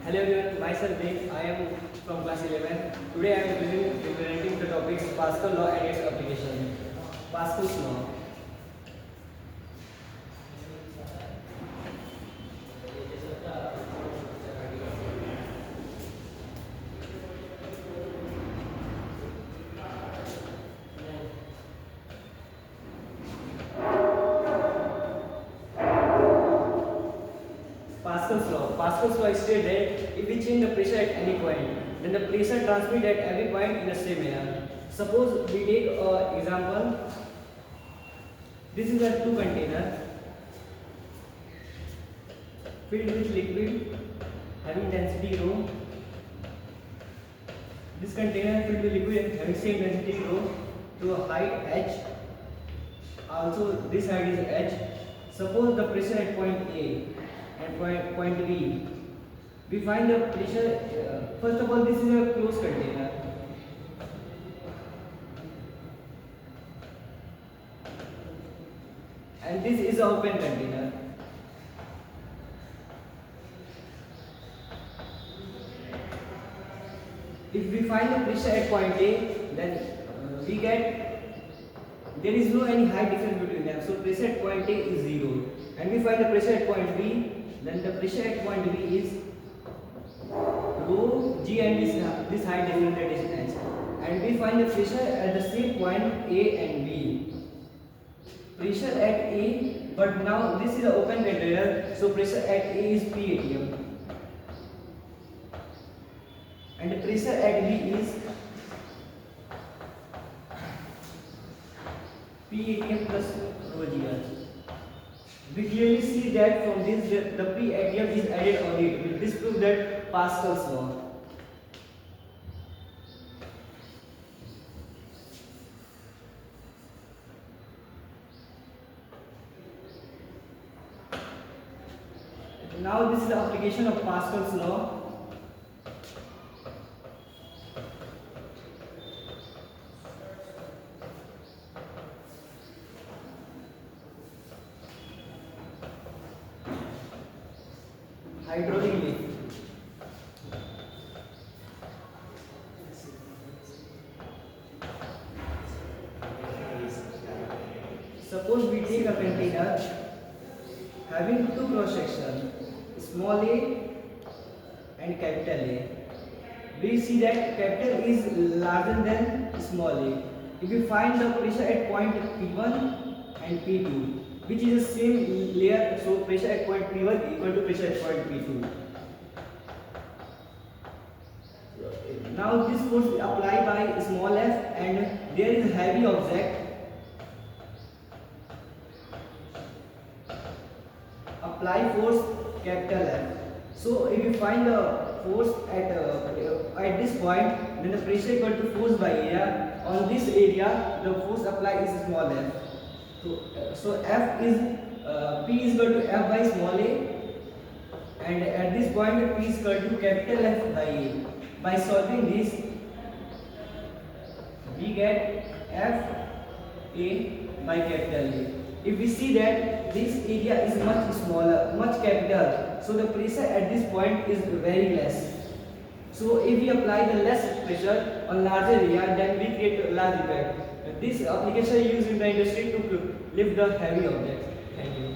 Hello everyone, myself Vic. I am from class 11. Today I am presenting the topics Pascal law and its application. Pascal's law. Pascal's law states that if we change the pressure at any point, then the pressure transmits at every point in the same manner. Suppose we take an example. This is a two container filled with liquid having density rho. This container filled with liquid having same density rho to a height h. Also, this height is h. Suppose the pressure at point A and point B. We find the pressure. First of all, this is a closed container. And this is an open container. If we find the pressure at point A, then we get there is no any height difference between them. So pressure at point A is 0. And we find the pressure at point B, then the pressure at point B is rho g, and this height difference, that is h. And we find the pressure at the same point A and B. Pressure at A, but now this is an open container, so pressure at A is P atm. And the pressure at B is P atm plus rho gr. We clearly see that from this the P atm is added on it. This proves that Pascal's law. Now this is the application of Pascal's law. Hydraulic lift. Suppose we take a container having two cross sections, small a and capital A. We see that capital is larger than small a. If we find the pressure at point P1 and P2, which is the same layer, so pressure at point P1 equal to pressure at point P2. Now this force is applied by small f, and there is a heavy object apply force capital F. So if you find the force at this point, then the pressure equal to force by area. On this area, the force applied is small f. So F is P is equal to F by small a, and at this point P is equal to capital F by A. By solving this, we get F A by capital A. If we see that this area is much smaller, much capital, so the pressure at this point is very less. So if we apply the less pressure on larger area, then we create a large effect. This application is used in the industry to lift the heavy objects. Thank you.